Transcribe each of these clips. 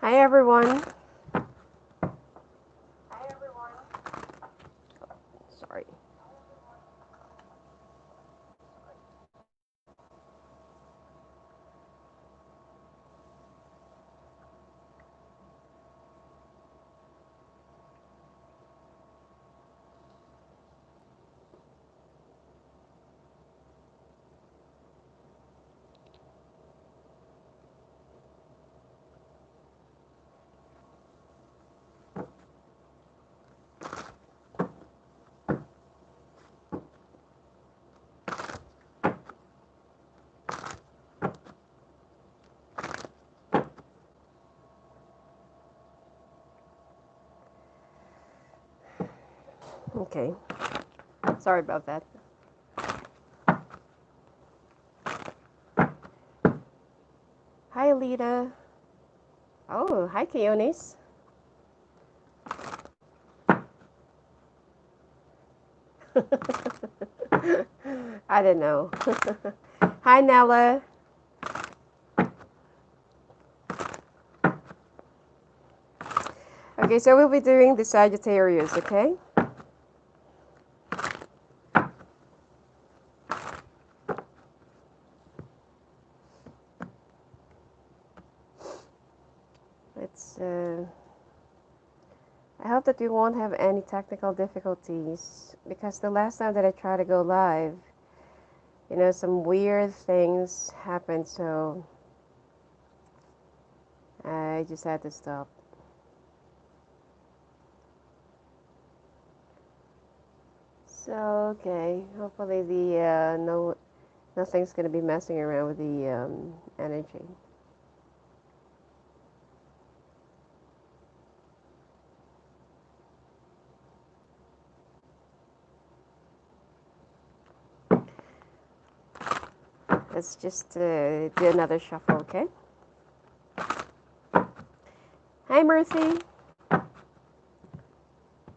Hi everyone. Sorry. Okay. Sorry about that. Hi Lita. Oh, hi Keonis. I don't know. Hi Nella. Okay, so we'll be doing the Sagittarius, okay? Let's I hope that we won't have any technical difficulties because the last time that I tried to go live, some weird things happened, so I just had to stop. So, okay, hopefully nothing's gonna be messing around with the energy. Let's just do another shuffle, okay? Hi, Mercy. How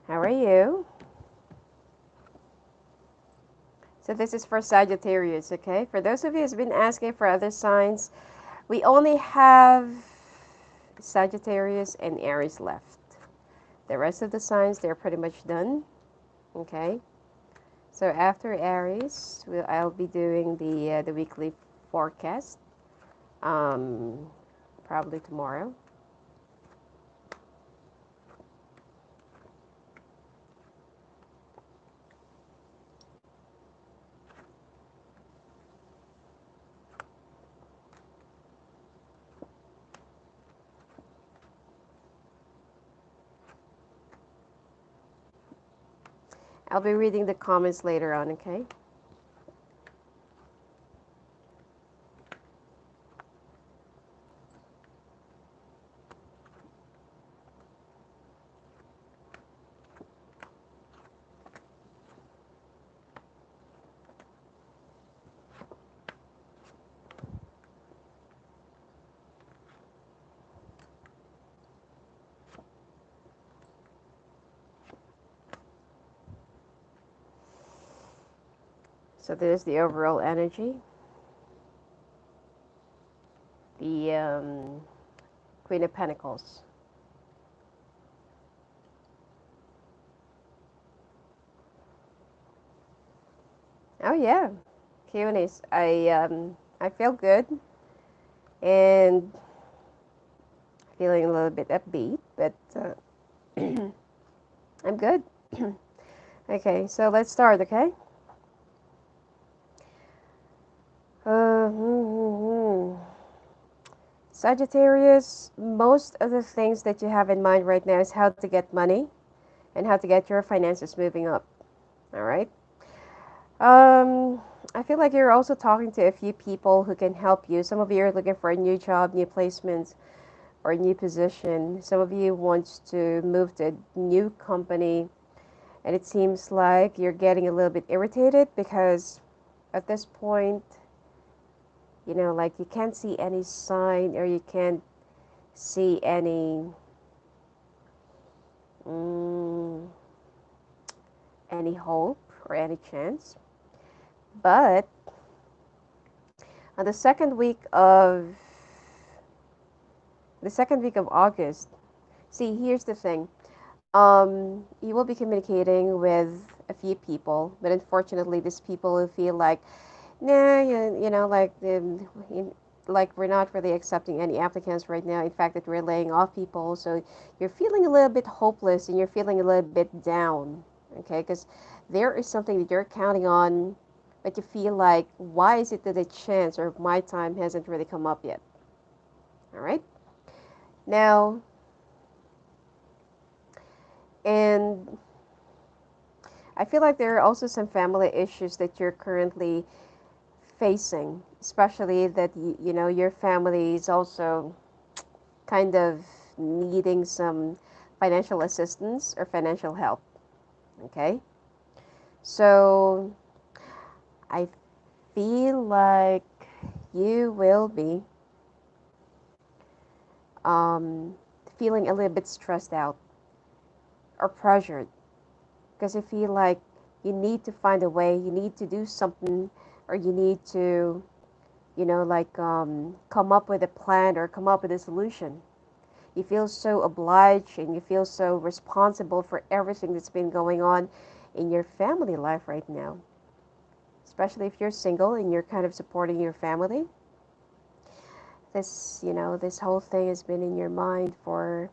are you? So this is for Sagittarius, okay? For those of you who's been asking for other signs, we only have Sagittarius and Aries left. The rest of the signs, they're pretty much done, okay? So after Aries, I'll be doing the weekly forecast, um, probably tomorrow. I'll be reading the comments later on, okay? So there's the overall energy. The Queen of Pentacles. Oh yeah, Q&As. I feel good and feeling a little bit upbeat, but I'm good. Okay, so let's start, okay? Sagittarius, most of the things that you have in mind right now is how to get money and how to get your finances moving up. All right. Um, I feel like you're also talking to a few people who can help you. Some of you are looking for a new job, new placements, or a new position. Some of you want to move to a new company, and it seems like you're getting a little bit irritated because at this point, like you can't see any sign or you can't see mm, any hope or any chance. But on the second week of the second week of August. See, here's the thing. You will be communicating with a few people, but unfortunately, these people will feel like, nah, like like we're not really accepting any applicants right now. In fact, that we're laying off people, so you're feeling a little bit hopeless and you're feeling a little bit down. Okay, because there is something that you're counting on, but you feel like, why is it that a chance or my time hasn't really come up yet? All right, now and I feel like there are also some family issues that you're currently facing, especially that your family is also kind of needing some financial assistance or financial help. Okay, so I feel like you will be um, feeling a little bit stressed out or pressured because I feel like you need to find a way, you need to do something, or you need to, come up with a plan or come up with a solution. You feel so obliged and you feel so responsible for everything that's been going on in your family life right now. Especially if you're single and you're kind of supporting your family. This whole thing has been in your mind for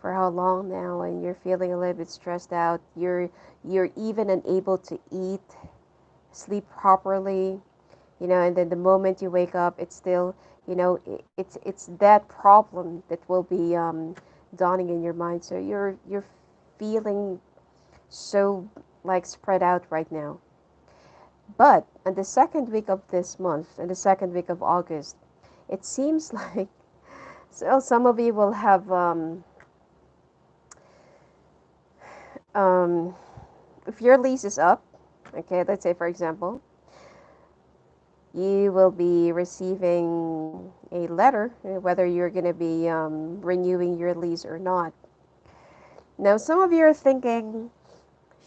how long now, and you're feeling a little bit stressed out. You're even unable to eat, sleep properly, and then the moment you wake up, it's still, it's that problem that will be dawning in your mind. So you're feeling so like spread out right now. But in the second week of this month, in the second week of August, it seems like so some of you will have um, if your lease is up, okay, let's say for example, you will be receiving a letter whether you're going to be renewing your lease or not. Now, some of you are thinking,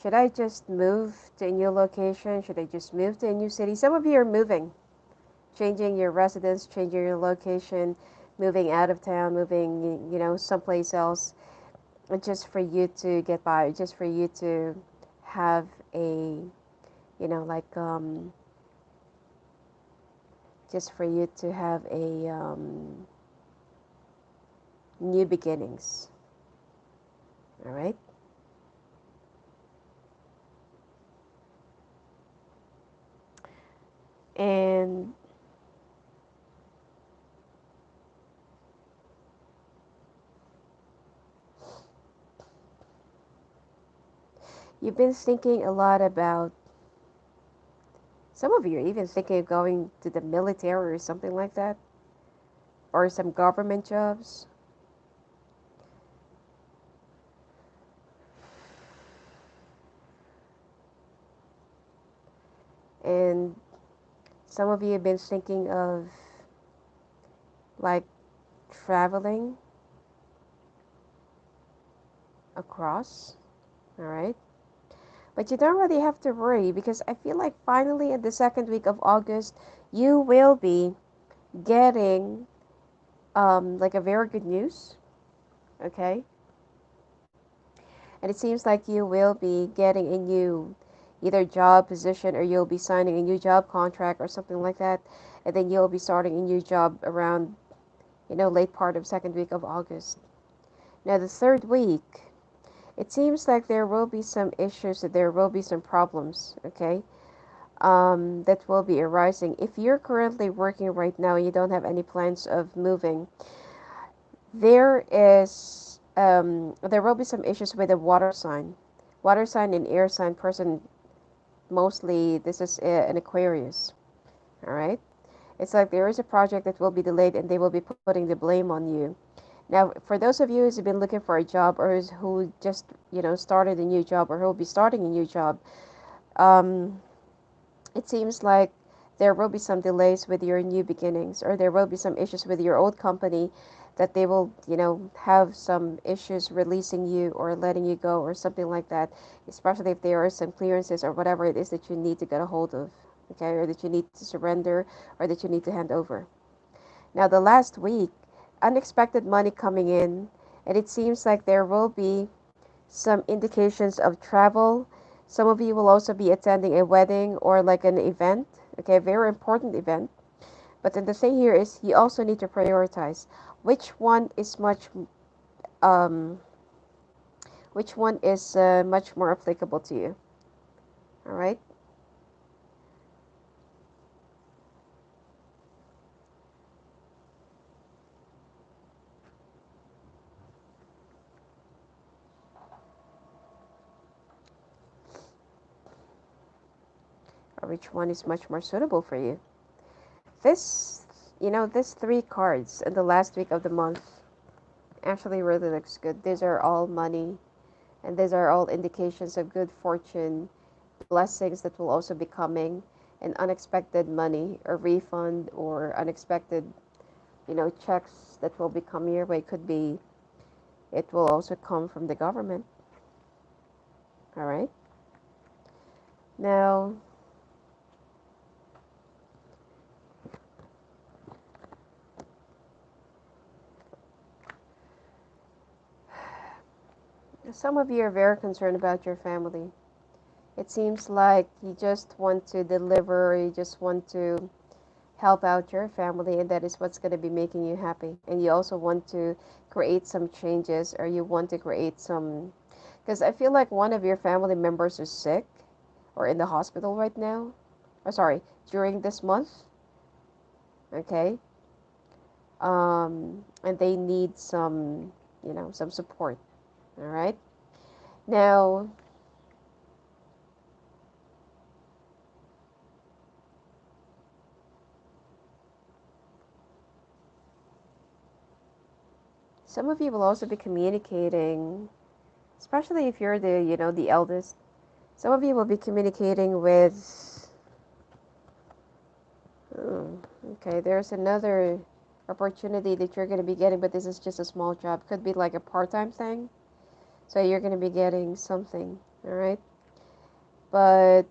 should I just move to a new location? Should I just move to a new city? Some of you are moving, changing your residence, changing your location, moving out of town, moving, someplace else, just for you to get by, just for you to have a, like, just for you to have a new beginnings. All right. And you've been thinking a lot about, some of you are even thinking of going to the military or something like that, or some government jobs. And some of you have been thinking of like traveling across, all right? But you don't really have to worry because I feel like finally in the second week of August, you will be getting like a very good news, okay? And it seems like you will be getting a new either job position or you'll be signing a new job contract or something like that. And then you'll be starting a new job around, late part of second week of August. Now the third week, it seems like there will be some issues, that there will be some problems, okay? That will be arising. If you're currently working right now and you don't have any plans of moving, there will be some issues with the water sign and air sign person. Mostly, this is an Aquarius. All right. It's like there is a project that will be delayed, and they will be putting the blame on you. Now, for those of you who's been looking for a job or who just started a new job or who will be starting a new job, um, it seems like there will be some delays with your new beginnings, or there will be some issues with your old company that they will, have some issues releasing you or letting you go or something like that, especially if there are some clearances or whatever it is that you need to get a hold of, okay, or that you need to surrender or that you need to hand over. Now, the last week, unexpected money coming in, and it seems like there will be some indications of travel. Some of you will also be attending a wedding or like an event, okay, a very important event. But then the thing here is you also need to prioritize which one is um, much more applicable to you. All right. Or which one is much more suitable for you. This, this three cards in the last week of the month actually really looks good. These are all money, and these are all indications of good fortune, blessings that will also be coming, and unexpected money, or refund, or unexpected, checks that will be coming your way. Could be, it will also come from the government. All right. Now, some of you are very concerned about your family. It seems like you just want to deliver, you just want to help out your family, and that is what's going to be making you happy. And you also want to create some changes, or you want to create some, because I feel like one of your family members is sick or in the hospital right now. Or sorry, during this month. Okay. And they need some, some support. All right. Now, some of you will also be communicating, especially if you're the eldest. Some of you will be communicating with, oh, okay, there's another opportunity that you're going to be getting, but this is just a small job. Could be like a part-time thing. So you're going to be getting something, all right? But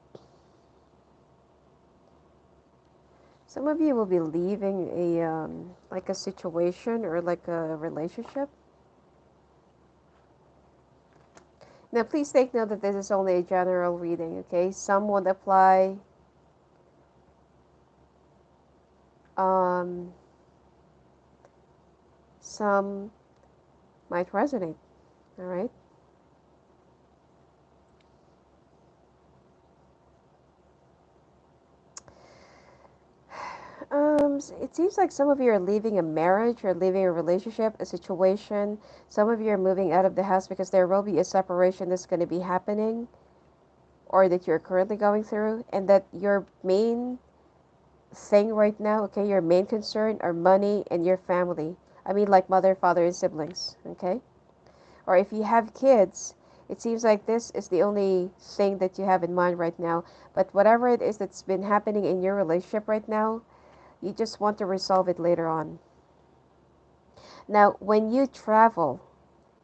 some of you will be leaving like a situation or like a relationship. Now, please take note that this is only a general reading, okay? Some won't apply. Um, some might resonate, all right? It seems like some of you are leaving a marriage or leaving a relationship, a situation. Some of you are moving out of the house because there will be a separation that's going to be happening or that you're currently going through, and that your main thing right now, okay, your main concern are money and your family. I mean, like mother, father, and siblings, okay? Or if you have kids, it seems like this is the only thing that you have in mind right now. But whatever it is that's been happening in your relationship right now, you just want to resolve it later on. Now, when you travel,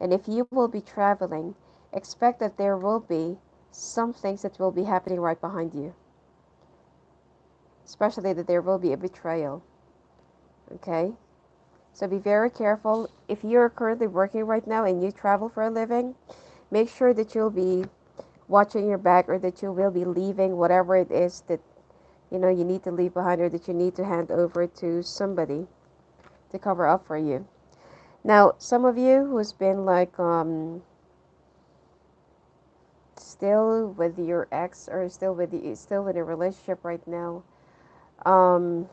and if you will be traveling, expect that there will be some things that will be happening right behind you, especially that there will be a betrayal. Okay? So be very careful. If you're currently working right now and you travel for a living, make sure that you'll be watching your back, or that you will be leaving whatever it is that you need to leave behind, or that you need to hand over to somebody to cover up for you. Now, some of you who's been like still with your ex, or still in a relationship right now, um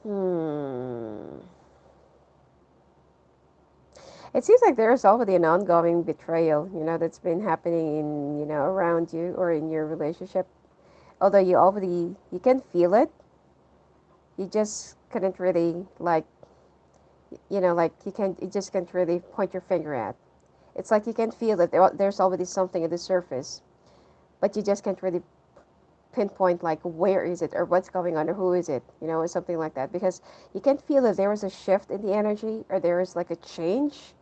hmm it seems like there's already an ongoing betrayal, that's been happening in, around you or in your relationship. Although you can feel it, you just couldn't really like, you just can't really point your finger at. It's like you can feel that there's already something at the surface, but you just can't really pinpoint like where is it, or what's going on, or who is it, or something like that, because you can feel that there is a shift in the energy, or there is like a change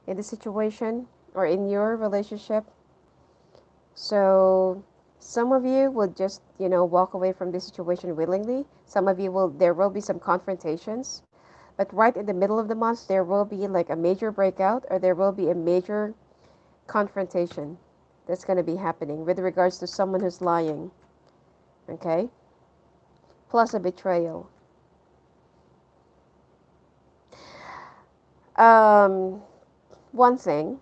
in the situation or in your relationship. So Some of you will just, walk away from this situation willingly. Some of you will, there will be some confrontations. But right in the middle of the month, there will be like a major breakout, or there will be a major confrontation that's going to be happening with regards to someone who's lying. Okay? Plus a betrayal. Um, One thing,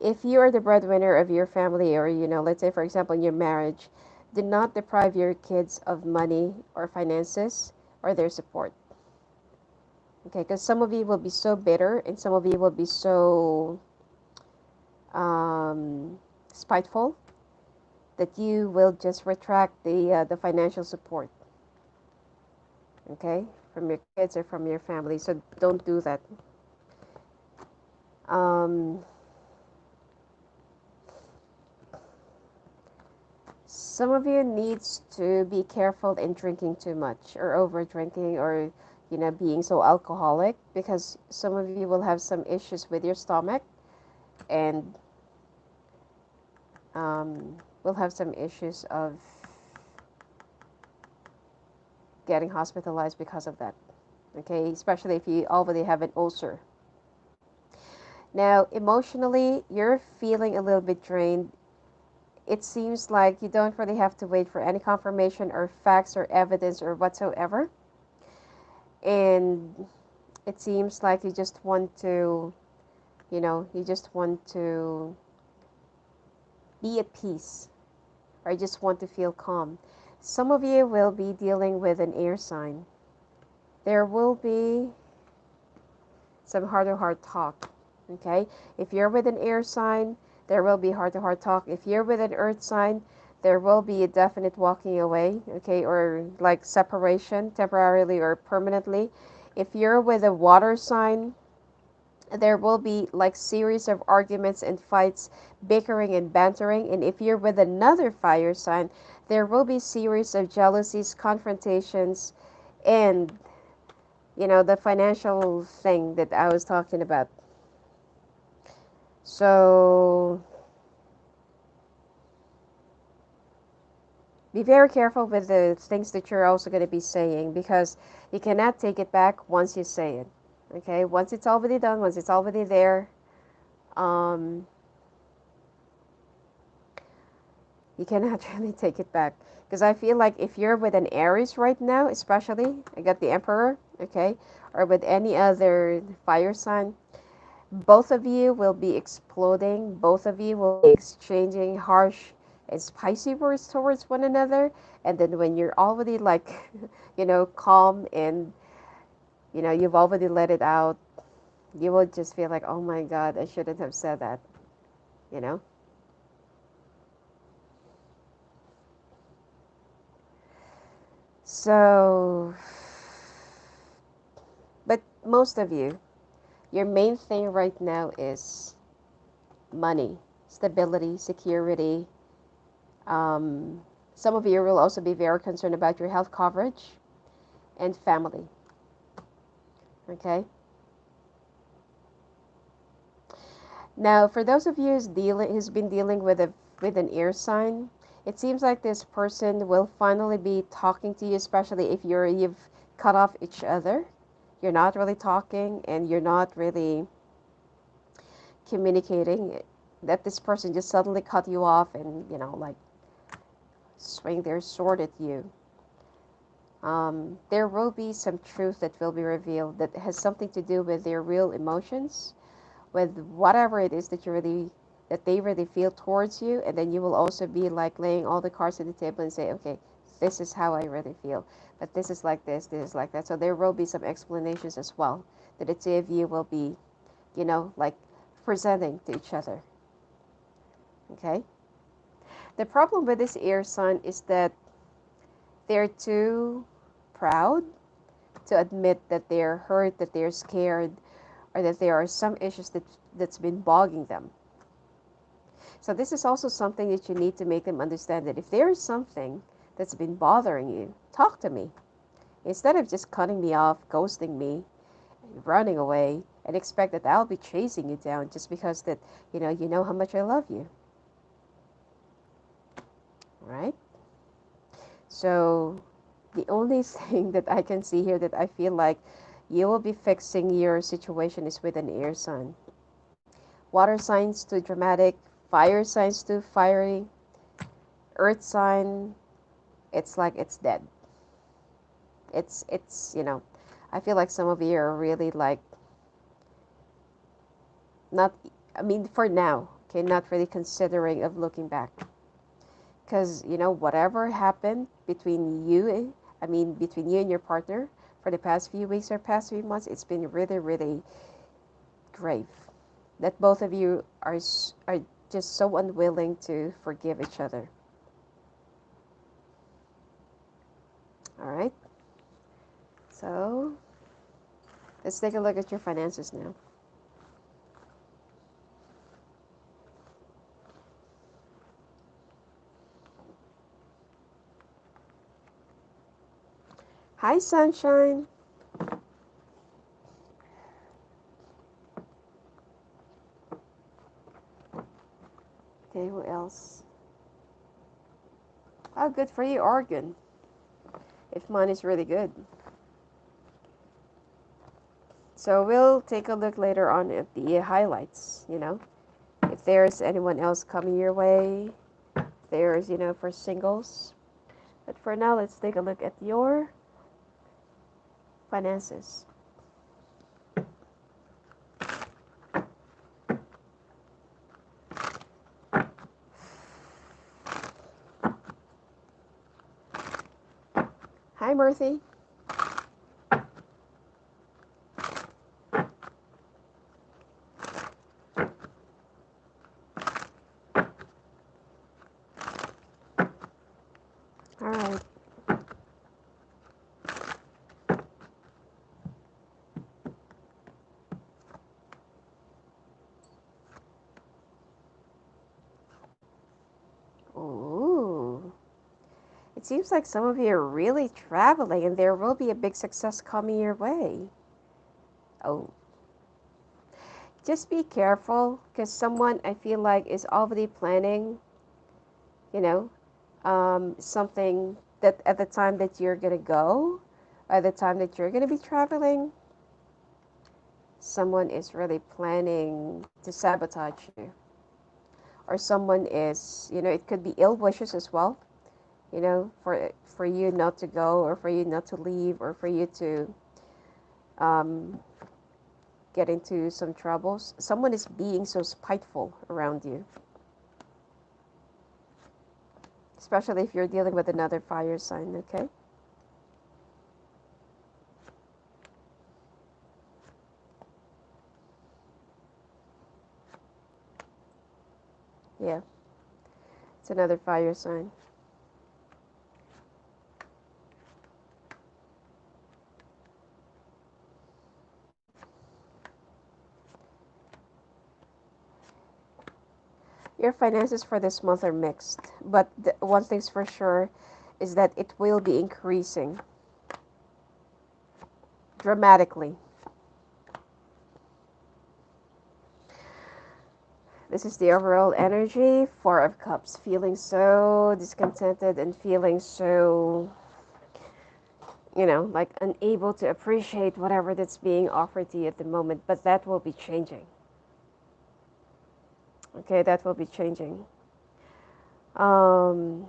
if you are the breadwinner of your family, or, let's say, for example, in your marriage, do not deprive your kids of money or finances or their support. Okay? Because some of you will be so bitter, and some of you will be so um, spiteful that you will just retract the financial support, okay, from your kids or from your family. So don't do that. Um, some of you needs to be careful in drinking too much, or over drinking, or being so alcoholic, because some of you will have some issues with your stomach, and will have some issues of getting hospitalized because of that. Okay, especially if you already have an ulcer. Now, emotionally, you're feeling a little bit drained. It seems like you don't really have to wait for any confirmation or facts or evidence or whatsoever. And it seems like you just want to, you just want to be at peace, or you just want to feel calm. Some of you will be dealing with an air sign. There will be some heart-to-heart talk. Okay? If you're with an air sign, there will be heart-to-heart talk. If you're with an earth sign, there will be a definite walking away, okay, or like separation temporarily or permanently. If you're with a water sign, there will be like series of arguments and fights, bickering and bantering. And if you're with another fire sign, there will be series of jealousies, confrontations, and the financial thing that I was talking about. So be very careful with the things that you're also going to be saying, because you cannot take it back once you say it. Okay, once it's already done, once it's already there, um, you cannot really take it back. Because I feel like if you're with an Aries right now, especially, I got the Emperor, okay, or with any other fire sign, both of you will be exploding. Both of you will be exchanging harsh and spicy words towards one another. And then when you're already like, calm, and, you've already let it out, you will just feel like, oh my God, I shouldn't have said that, you know? So, but most of you, your main thing right now is money, stability, security. Um, some of you will also be very concerned about your health coverage and family. Okay? Now, for those of you who's been dealing with an ear sign, it seems like this person will finally be talking to you, especially if you've cut off each other. You're not really talking, and you're not really communicating. That this person just suddenly cut you off, and like swing their sword at you. There will be some truth that will be revealed that has something to do with their real emotions, with whatever it is that they really feel towards you. And then you will also be like laying all the cards on the table and say, okay, this is how I really feel, but this is like this is like that. So there will be some explanations as well that the two of you will be, like presenting to each other. Okay? The problem with this air sign is that they're too proud to admit that they're hurt, that they're scared, or that there are some issues that's been bogging them. So this is also something that you need to make them understand, that if there is something that's been bothering you, talk to me. Instead of just cutting me off, ghosting me, running away, and expect that I'll be chasing you down just because that, you know how much I love you. right? So the only thing that I can see here that I feel like you will be fixing your situation is with an air sign. Water signs too dramatic, fire signs too fiery, earth sign, it's like it's dead. It's I feel like some of you are really like not, I mean, for now, okay, not really considering of looking back. Because, whatever happened between you, I mean, between you and your partner for the past few weeks or past few months, it's been really, really grave. That both of you are just so unwilling to forgive each other. All right? So, let's take a look at your finances now. Hi, sunshine. Okay, who else? Oh, good for you, Oregon. If mine is really good. So we'll take a look later on at the highlights, if there's anyone else coming your way, if there's, for singles. But for now, let's take a look at your finances. Hi, Murthy. All right. Ooh. It seems like some of you are really traveling and there will be a big success coming your way. Oh, just be careful because someone I feel like is already planning, you know, something that at the time that you're going to go, at the time that you're going to be traveling, someone is really planning to sabotage you. Or someone is, it could be ill wishes as well, for you not to go or for you not to leave or for you to um, get into some troubles. Someone is being so spiteful around you, especially if you're dealing with another fire sign, okay? Yeah, it's another fire sign. Your finances for this month are mixed, but one thing's for sure is that it will be increasing dramatically. This is the overall energy. Four of Cups, feeling so discontented and feeling so, like unable to appreciate whatever that's being offered to you at the moment. But that will be changing. Okay, that will be changing. Um,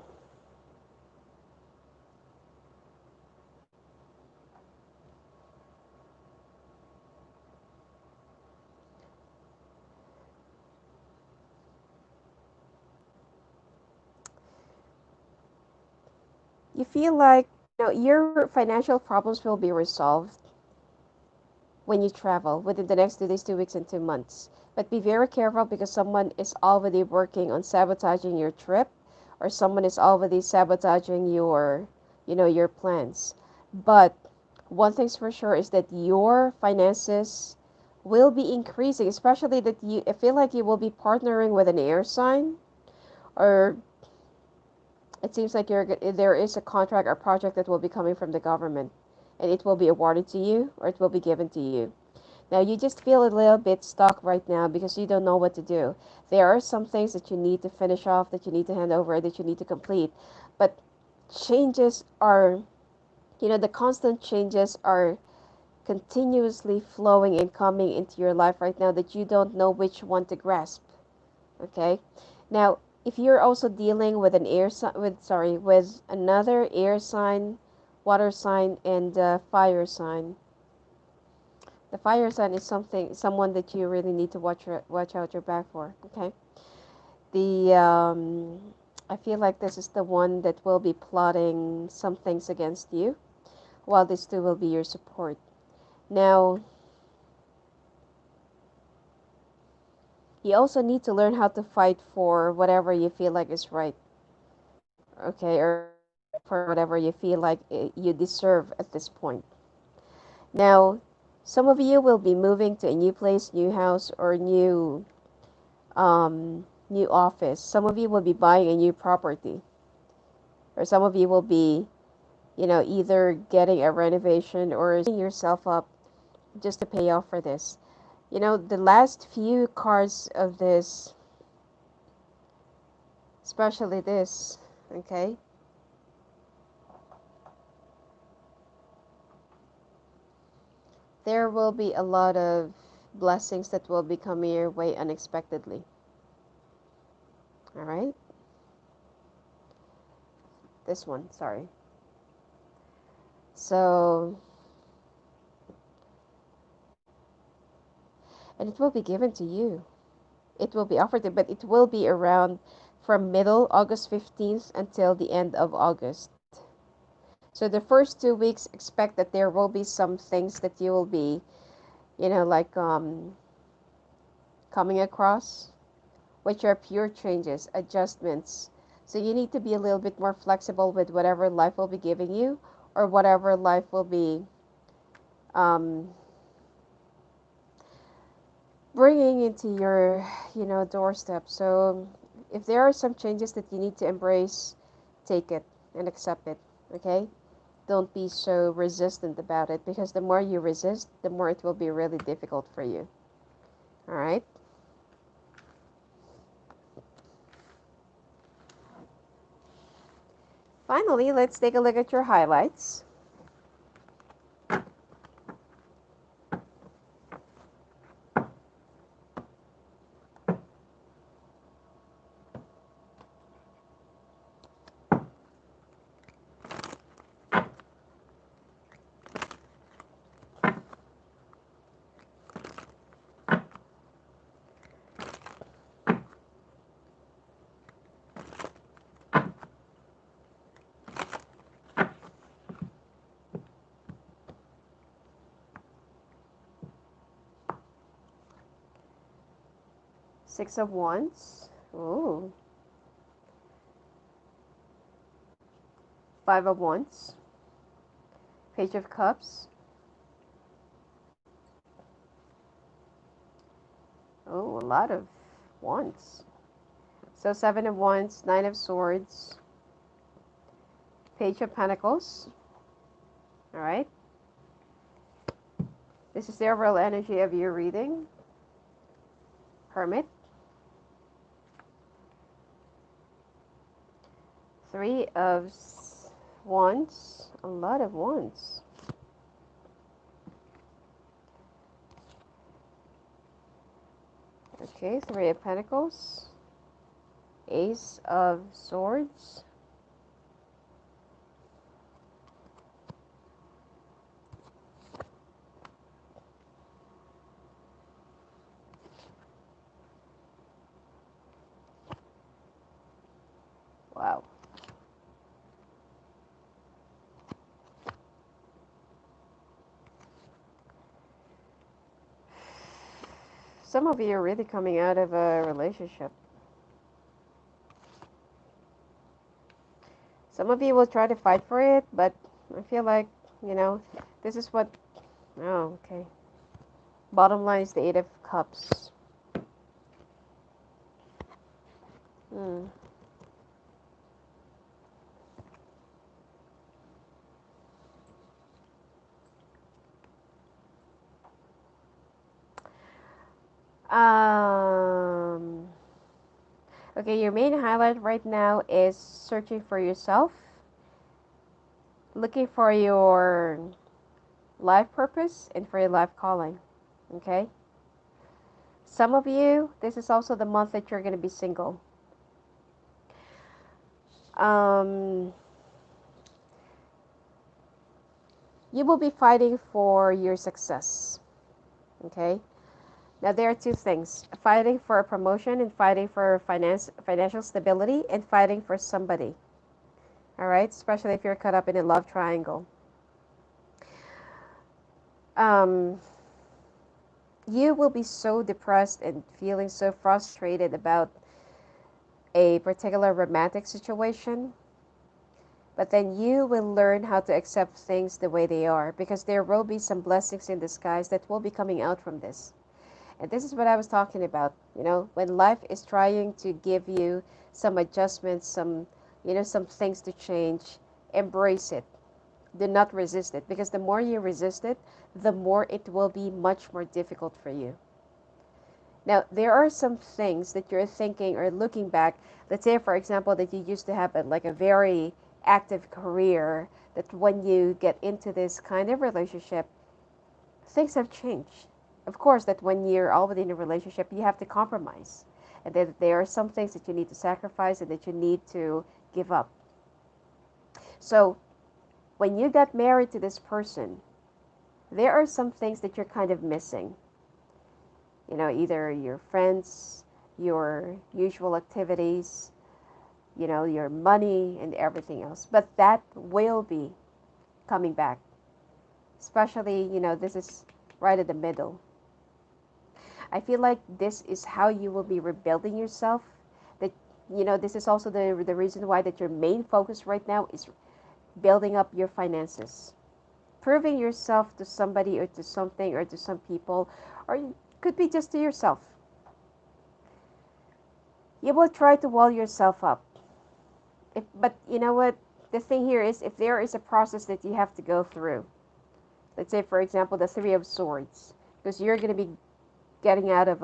you feel like your financial problems will be resolved when you travel within the next 2 days, 2 weeks, and 2 months. But be very careful because someone is already working on sabotaging your trip, or someone is already sabotaging your plans. But one thing's for sure is that your finances will be increasing, especially that I feel like you will be partnering with an air sign, or it seems like there is a contract or project that will be coming from the government, and it will be awarded to you or it will be given to you. Now you just feel a little bit stuck right now because you don't know what to do. There are some things that you need to finish off, that you need to hand over, that you need to complete. But changes are, the constant changes are continuously flowing and coming into your life right now that you don't know which one to grasp. Okay? Now, if you're also dealing with an air sign, with another air sign, water sign, and fire sign, the fire sign is someone that you really need to watch out your back for. Okay, the I feel like this is the one that will be plotting some things against you, while these two will be your support. Now, you also need to learn how to fight for whatever you feel like is right. Okay, or for whatever you feel like you deserve at this point. Now, some of you will be moving to a new place, new house, or new office. Some of you will be buying a new property, or some of you will be, either getting a renovation or setting yourself up just to pay off for this. The last few cards of this, especially this, okay, there will be a lot of blessings that will be coming your way unexpectedly. All right, this one, sorry. So, and it will be given to you. It will be offered to, but it will be around from middle August 15th until the end of August. So the first 2 weeks, expect that there will be some things that you will be, like coming across, which are pure changes, adjustments. So you need to be a little bit more flexible with whatever life will be giving you, or whatever life will be um, bringing into your, doorstep. So if there are some changes that you need to embrace, take it and accept it. Okay? Don't be so resistant about it, because the more you resist, the more it will be really difficult for you. All right? Finally, let's take a look at your highlights. Six of Wands. Ooh. Five of Wands. Page of Cups. Oh, a lot of Wands. So Seven of Wands, Nine of Swords, Page of Pentacles. All right. This is the overall energy of your reading. Hermit. Three of Wands. A lot of Wands. Okay, Three of Pentacles. Ace of Swords. Wow. Some of you are really coming out of a relationship. Some of you will try to fight for it, but I feel like, this is what. Oh, okay. Bottom line is the Eight of Cups. Hmm. Um, okay, your main highlight right now is searching for yourself, looking for your life purpose and for your life calling. Okay? Some of you, this is also the month that you're going to be single. Um, you will be fighting for your success. Okay? Now, there are two things fighting for a promotion and fighting for financial stability and fighting for somebody. All right? Especially if you're caught up in a love triangle. Um, you will be so depressed and feeling so frustrated about a particular romantic situation, but then you will learn how to accept things the way they are because there will be some blessings in disguise that will be coming out from this. And this is what I was talking about, when life is trying to give you some adjustments, some things to change, embrace it. Do not resist it because the more you resist it, the more it will be much more difficult for you. Now, there are some things that you're thinking or looking back. Let's say, for example, that you used to have like a very active career, that when you get into this kind of relationship, things have changed. Of course, that when you're already in a relationship, you have to compromise. And that there are some things that you need to sacrifice and that you need to give up. So, when you got married to this person, there are some things that you're kind of missing. Either your friends, your usual activities, your money and everything else. But that will be coming back. Especially, this is right in the middle. I feel like this is how you will be rebuilding yourself. That, this is also the reason why that your main focus right now is building up your finances. Proving yourself to somebody or to something or to some people, or it could be just to yourself. You will try to wall yourself up. But you know what? The thing here is if there is a process that you have to go through, let's say, for example, the Three of Swords, because you're going to be getting out of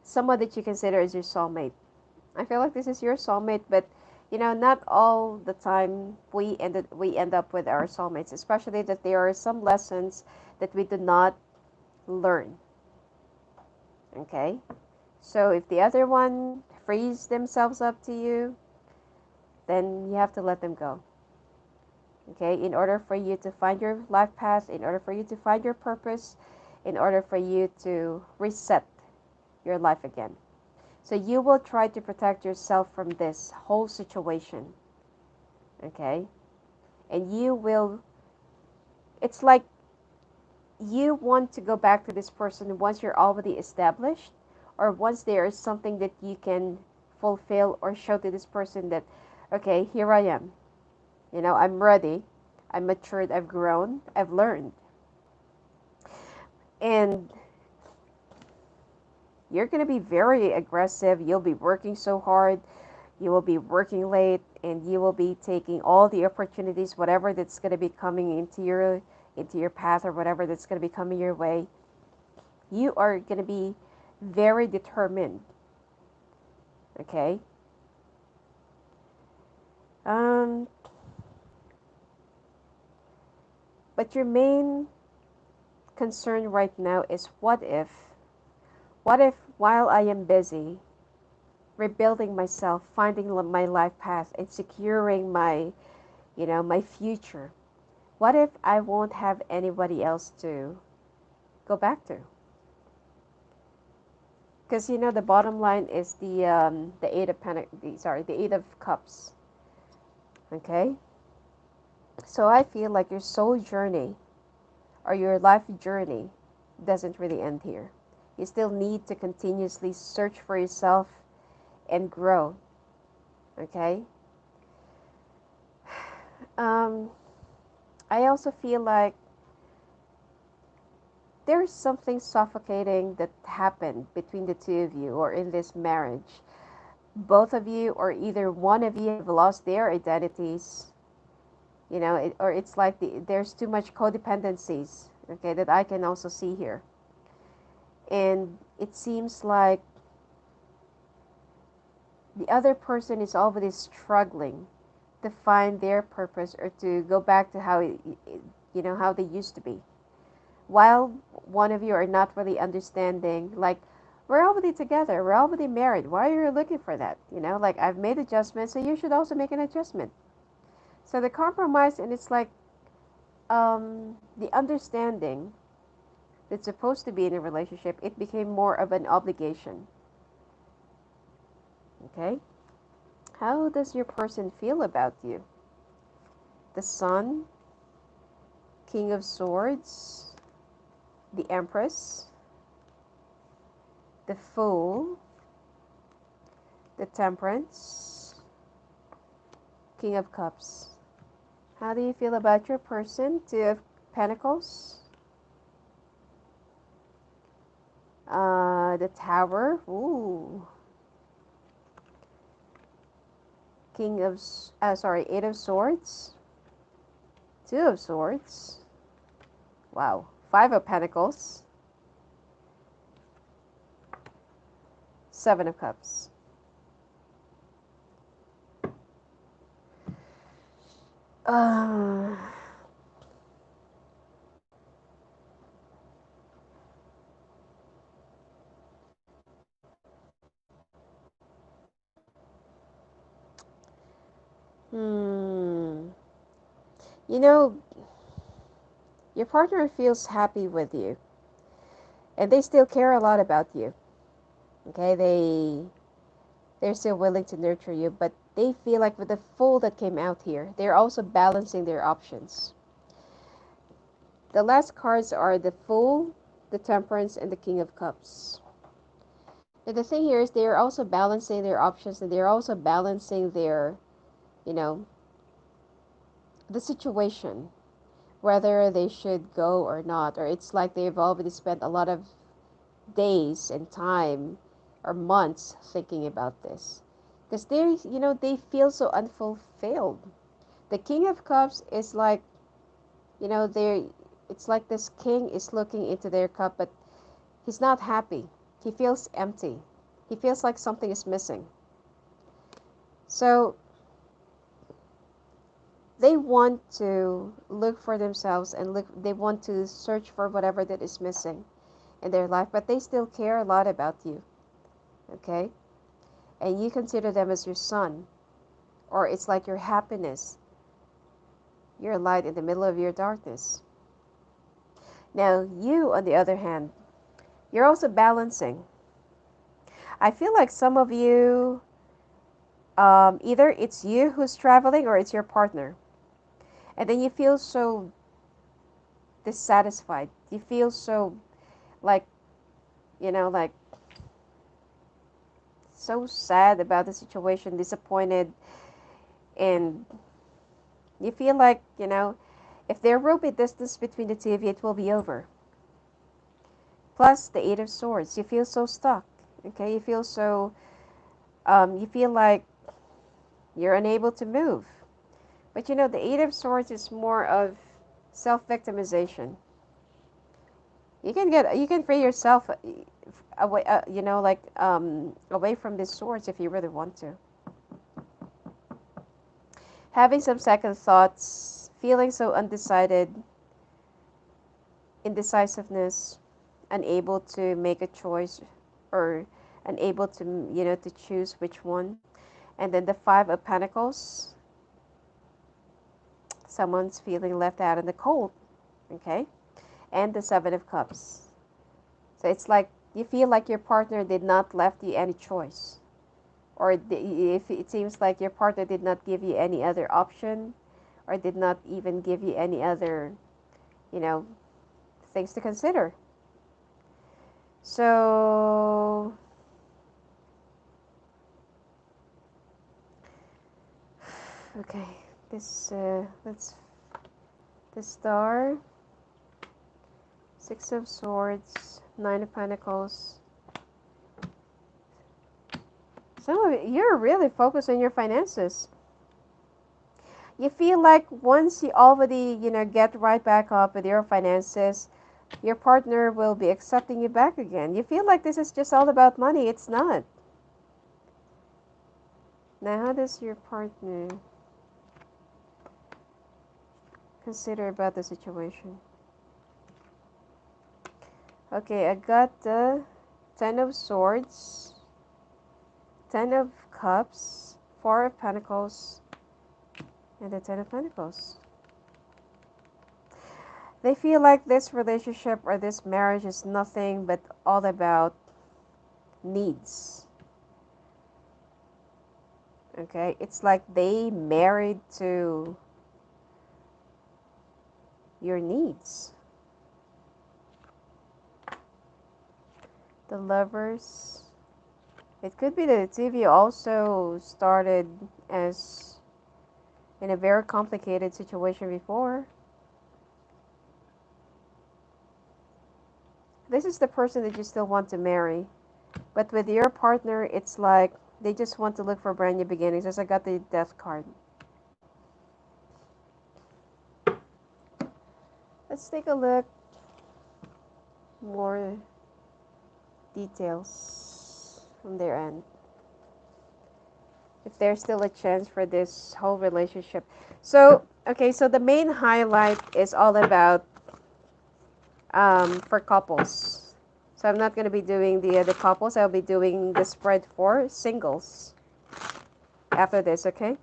someone that you consider as your soulmate. I feel like this is your soulmate, but not all the time we end up with our soulmates, especially that there are some lessons that we do not learn. Okay? So if the other one frees themselves up to you, then you have to let them go. Okay? In order for you to find your life path, in order for you to find your purpose, in order for you to reset your life again. So you will try to protect yourself from this whole situation. Okay? And it's like you want to go back to this person once you're already established, or once there is something that you can fulfill or show to this person that, okay, here I am. I'm ready. I'm matured. I've grown. I've learned. And you're going to be very aggressive. You'll be working so hard. You will be working late, and you will be taking all the opportunities, whatever that's going to be coming into your path, or whatever that's going to be coming your way. You are going to be very determined. Okay? But your main concern right now is what if while I am busy rebuilding myself, finding my life path and securing my future, what if I won't have anybody else to go back to? Because the bottom line is the Eight of Cups. Okay? So I feel like your soul journey or your life journey doesn't really end here. You still need to continuously search for yourself and grow. Okay? I also feel like there's something suffocating that happened between the two of you or in this marriage. Both of you or either one of you have lost their identities, or it's like there's too much codependencies, okay, that I can also see here. And it seems like the other person is already struggling to find their purpose or to go back to how how they used to be, while one of you are not really understanding, like, we're already together, we're already married, why are you looking for that? Like, I've made adjustments, so you should also make an adjustment. So the compromise, and it's like, the understanding that's supposed to be in a relationship, it became more of an obligation. Okay, how does your person feel about you? The Sun, King of Swords, the Empress, the Fool, the Temperance, King of Cups. How do you feel about your person? Two of Pentacles, the Tower, ooh, Eight of Swords, Two of Swords, wow, Five of Pentacles, Seven of Cups. Uh, hmm. You know, your partner feels happy with you, and they still care a lot about you. Okay, they're still willing to nurture you, but they feel like with the Fool that came out here, they're also balancing their options. The last cards are the Fool, the Temperance, and the King of Cups. And the thing here is they're also balancing their options, and they're also balancing their, you know, the situation, whether they should go or not. Or it's like they've already spent a lot of days and time or months thinking about this. Because they feel so unfulfilled. The King of Cups is like, they're, it's like this king is looking into their cup, but he's not happy. He feels empty. He feels like something is missing. So they want to look for themselves and they want to search for whatever that is missing in their life, but they still care a lot about you. Okay? And you consider them as your sun, or it's like your happiness, your light in the middle of your darkness. Now, you, on the other hand, you're also balancing. I feel like some of you, either it's you who's traveling or it's your partner. And then you feel so dissatisfied. You feel so, like, like, so sad about the situation, disappointed, and you feel like, if there will be distance between the two of you, it will be over. Plus the Eight of Swords, you feel so stuck. Okay, you feel like you're unable to move. But the Eight of Swords is more of self-victimization. You can free yourself away, away from these swords if you really want to. Having some second thoughts, feeling so undecided, indecisiveness, unable to make a choice, or unable to, to choose which one. And then the Five of Pentacles, someone's feeling left out in the cold. Okay? And the Seven of Cups. So it's like you feel like your partner did not left you any choice. Or if it seems like your partner did not give you any other option, or did not even give you any other, you know, things to consider. So, okay, let's, the Star, Six of Swords, Nine of Pentacles. Some of you're really focused on your finances. You feel like once you already, get right back up with your finances, Your partner will be accepting you back again. You feel like this is just all about money. It's not. Now, how does your partner consider about the situation? Okay, I got the Ten of Swords, Ten of Cups, Four of Pentacles, and the Ten of Pentacles. They feel like this relationship or this marriage is nothing but all about needs. Okay, it's like they married to your needs. The Lovers. It could be that the two of you also started as in a very complicated situation before. This is the person that you still want to marry. But with your partner, it's like they just want to look for brand new beginnings. As I got the Death card. Let's take a look. More details from their end. If there's still a chance for this whole relationship. So, okay, so the main highlight is all about for couples. So I'm not going to be doing the couples. I'll be doing the spread for singles after this, okay?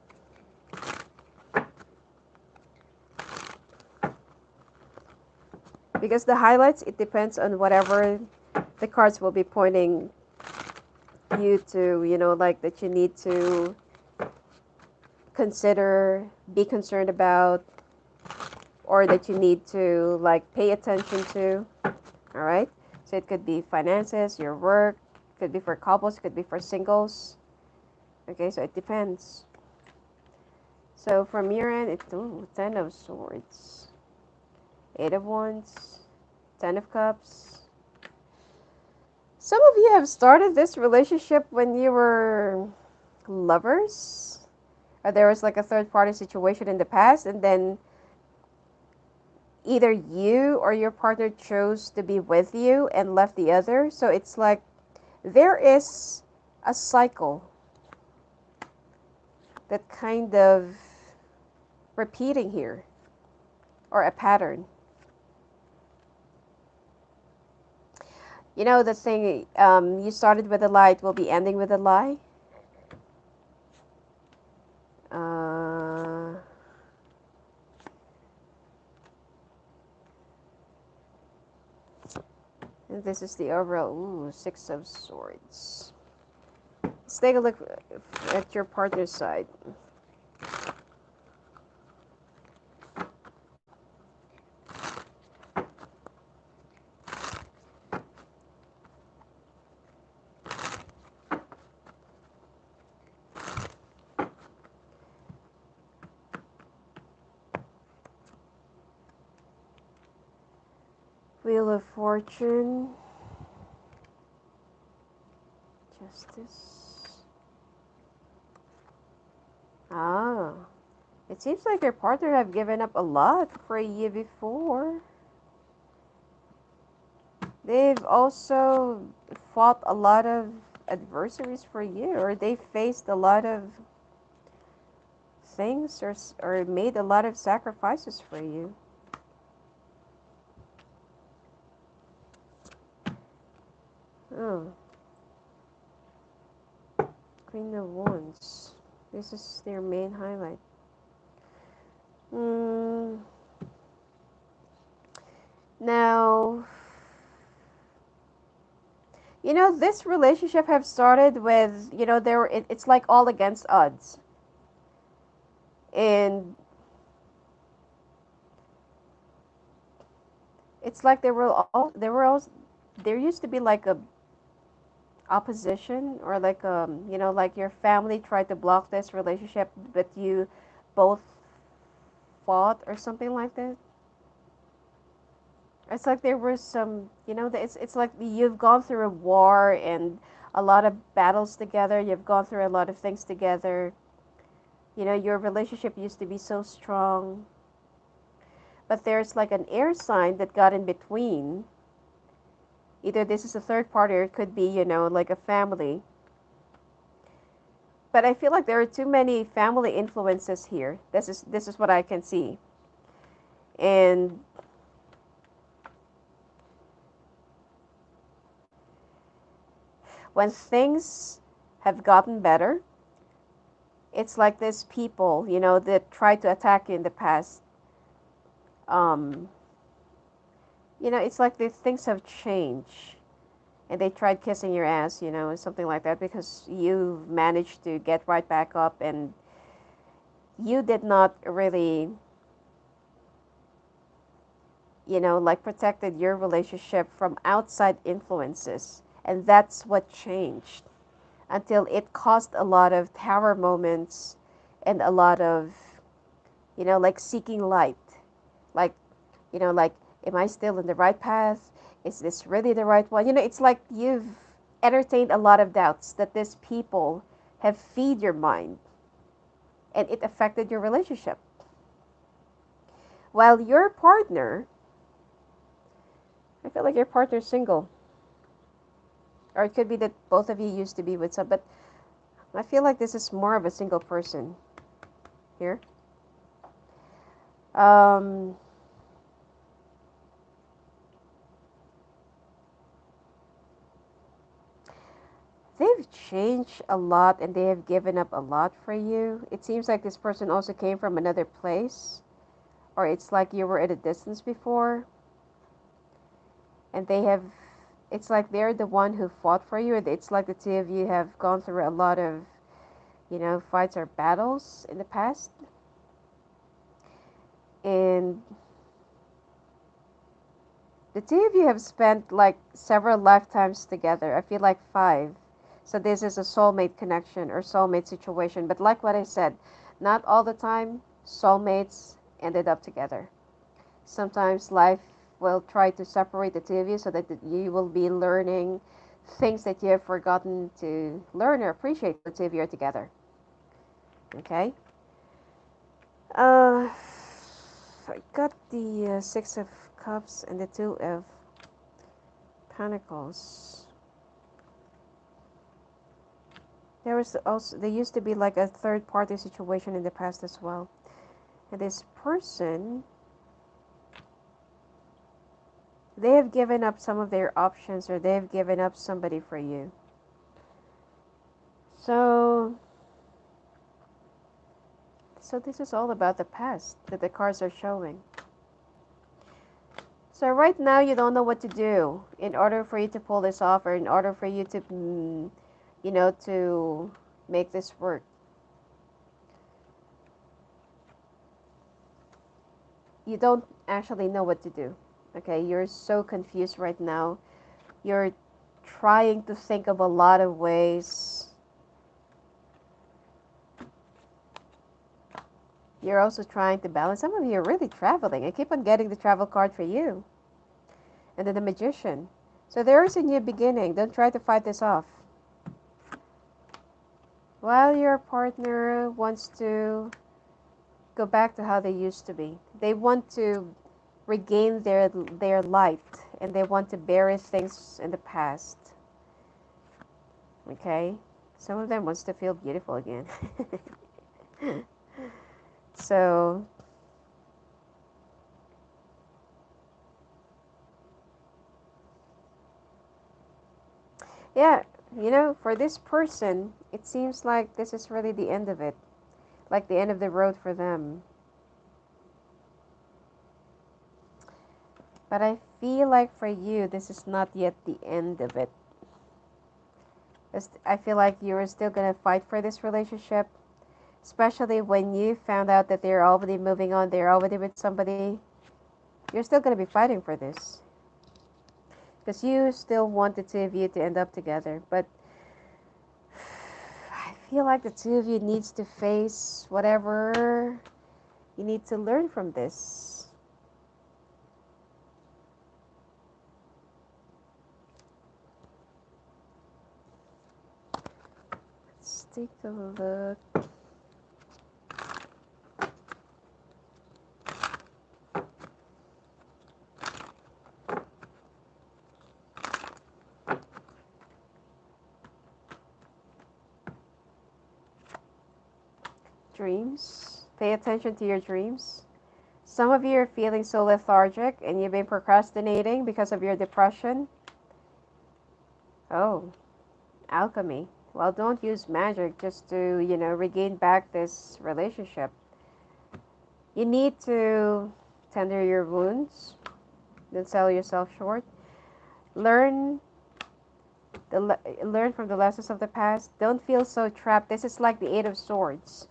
Because the highlights, it depends on whatever the cards will be pointing you to, like that you need to consider, be concerned about, or that you need to like pay attention to. All right, so it could be finances, your work, could be for couples, could be for singles. Okay, so it depends. So from your end, it's Ten of Swords, Eight of Wands, Ten of Cups. Some of you have started this relationship when you were lovers, or there was like a third party situation in the past, and then either you or your partner chose to be with you and left the other. So it's like there is a cycle that kind of repeating here, or a pattern. You know the thing, you started with a lie, it will be ending with a lie. And this is the overall, Six of Swords. Let's take a look at your partner's side. Wheel of Fortune, Justice. Ah, it seems like your partner have given up a lot for you before. They've also fought a lot of adversaries for you, or they faced a lot of things, or made a lot of sacrifices for you. Oh. Queen of Wands. This is their main highlight. Now, this relationship have started with, it's like all against odds. And it's like there used to be like a opposition, or like like your family tried to block this relationship, but you both fought or something like that. It's like there was some, it's like you've gone through a war and a lot of battles together. You've gone through a lot of things together. Your relationship used to be so strong. But there's like an air sign that got in between. Either this is a third party or it could be, like a family. But I feel like there are too many family influences here. This is what I can see. And when things have gotten better, it's like these people, that tried to attack you in the past. Um, it's like the things have changed and they tried kissing your ass, something like that, because you managed to get right back up and you did not really, like protected your relationship from outside influences. And that's what changed until it caused a lot of tower moments and a lot of, like seeking light. Like, like, am I still in the right path? Is this really the right one? It's like you've entertained a lot of doubts that these people have feed your mind and it affected your relationship. While your partner, I feel like your partner's single. Or it could be that both of you used to be with some, but I feel like this is more of a single person here. Um, they've changed a lot and they have given up a lot for you. It seems like this person also came from another place, or it's like you were at a distance before, and it's like they're the one who fought for you. It's like the two of you have gone through a lot of, fights or battles in the past. And the two of you have spent like several lifetimes together. I feel like 5. So this is a soulmate connection or soulmate situation. But like what I said, not all the time soulmates ended up together. Sometimes life will try to separate the two of you so that you will be learning things that you have forgotten to learn or appreciate when the two of you are together. Okay? Uh, I got the 6 of Cups and the 2 of Pentacles. There used to be like a third party situation in the past as well. And this person, they have given up some of their options or they have given up somebody for you. So this is all about the past that the cards are showing. So right now you don't know what to do in order for you to pull this off or in order for you to, to make this work. You don't actually know what to do. Okay, you're so confused right now. You're trying to think of a lot of ways. You're also trying to balance. Some of you are really traveling. I keep on getting the travel card for you. And then the Magician. So there is a new beginning. Don't try to fight this off. While your partner wants to go back to how they used to be. They want to regain their light and they want to bury things in the past. Okay? Some of them wants to feel beautiful again. So yeah, for this person, it seems like this is really the end of it. Like the end of the road for them. But I feel like for you, this is not yet the end of it. I feel like you're still going to fight for this relationship. Especially when you found out that they're already moving on, they're already with somebody. You're still going to be fighting for this. Because you still want the two of you to end up together. But I feel like the two of you needs to face whatever you need to learn from this. Let's take a look. dreams. Pay attention to your dreams. Some of you are feeling so lethargic and you've been procrastinating because of your depression. Oh, alchemy. Well, don't use magic just to, regain back this relationship. You need to tender your wounds. Don't sell yourself short. Learn learn from the lessons of the past. Don't feel so trapped. This is like the Eight of Swords.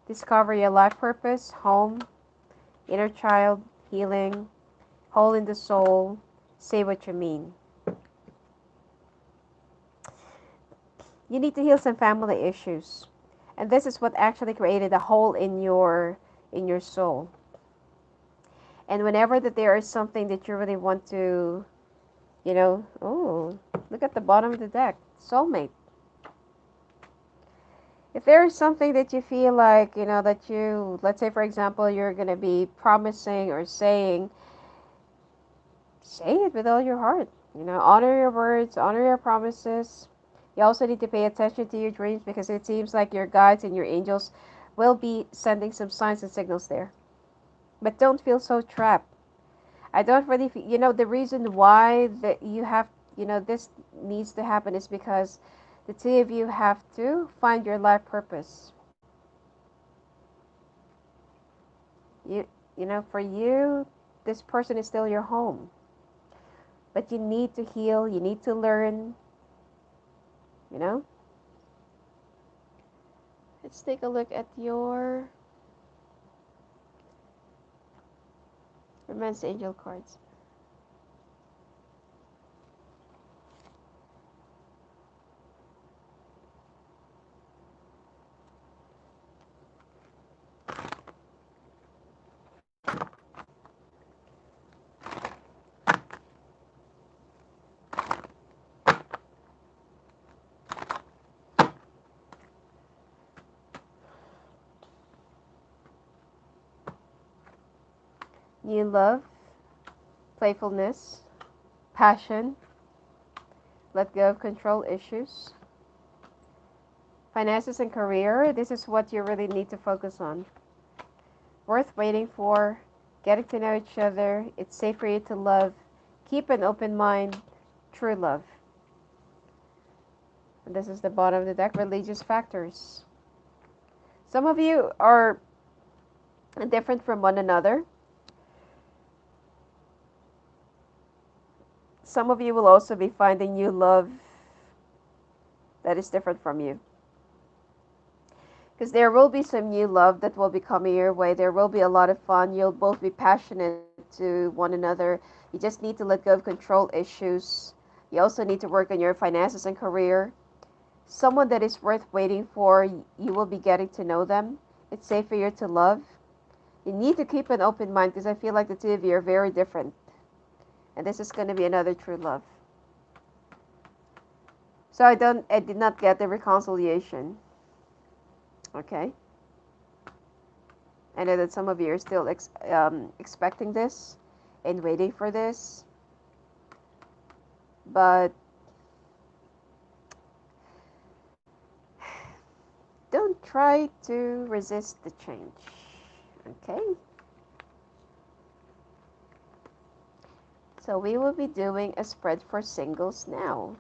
Discover your life purpose, home, inner child, healing, hole in the soul. Say what you mean. You need to heal some family issues. And this is what actually created a hole in your soul. And whenever that there is something that you really want to, oh, look at the bottom of the deck. Soulmate. If there is something that you feel like, that you, let's say for example, you're going to be promising or saying, say it with all your heart. Honor your words, honor your promises. You also need to pay attention to your dreams because it seems like your guides and your angels will be sending some signs and signals there. But don't feel so trapped. I don't really, the reason why that you have, this needs to happen is because the two of you have to find your life purpose. For you, this person is still your home. But you need to heal, you need to learn, Let's take a look at your Romance Angel cards. New love, playfulness, passion, let go of control issues, finances and career. This is what you really need to focus on. Worth waiting for, getting to know each other, it's safe for you to love, keep an open mind, true love. And this is the bottom of the deck, religious factors. Some of you are different from one another. Some of you will also be finding new love that is different from you. Because there will be some new love that will be coming your way. There will be a lot of fun. You'll both be passionate to one another. You just need to let go of control issues. You also need to work on your finances and career. Someone that is worth waiting for, you will be getting to know them. It's safe for you to love. You need to keep an open mind because I feel like the two of you are very different. And this is going to be another true love. So I did not get the reconciliation. Okay. I know that some of you are still expecting this and waiting for this. But don't try to resist the change. Okay. So we will be doing a spread for singles now.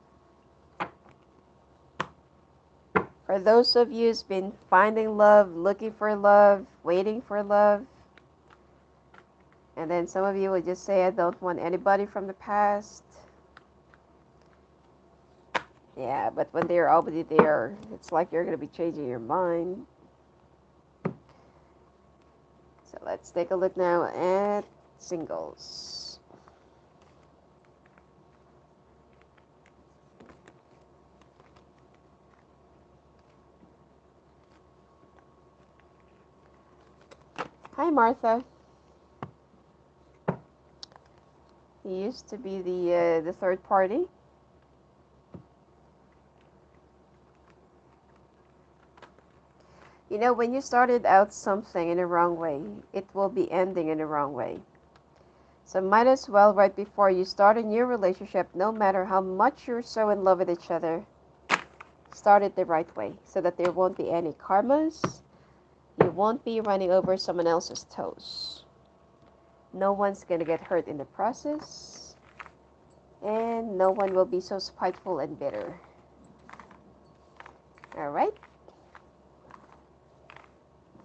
For those of you who's been finding love, looking for love, waiting for love, and then some of you will just say, I don't want anybody from the past. Yeah, but when they're already there, it's like you're going to be changing your mind. So let's take a look now at singles. Hi, Martha. You used to be the third party. When you started out something in the wrong way, it will be ending in the wrong way. So might as well, right before you start a new relationship, no matter how much you're so in love with each other, Start it the right way so that there won't be any karmas. You won't be running over someone else's toes. No one's going to get hurt in the process. And no one will be so spiteful and bitter. Alright?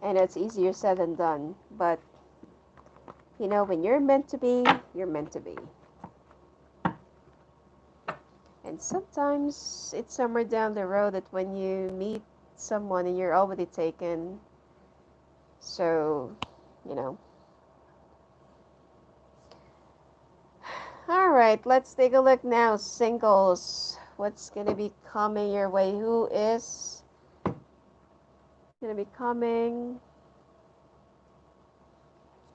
And it's easier said than done. But, you know, when you're meant to be, you're meant to be. And sometimes it's somewhere down the road that when you meet someone and you're already taken, so, you know. Alright, let's take a look now. Singles. What's going to be coming your way? Who is going to be coming?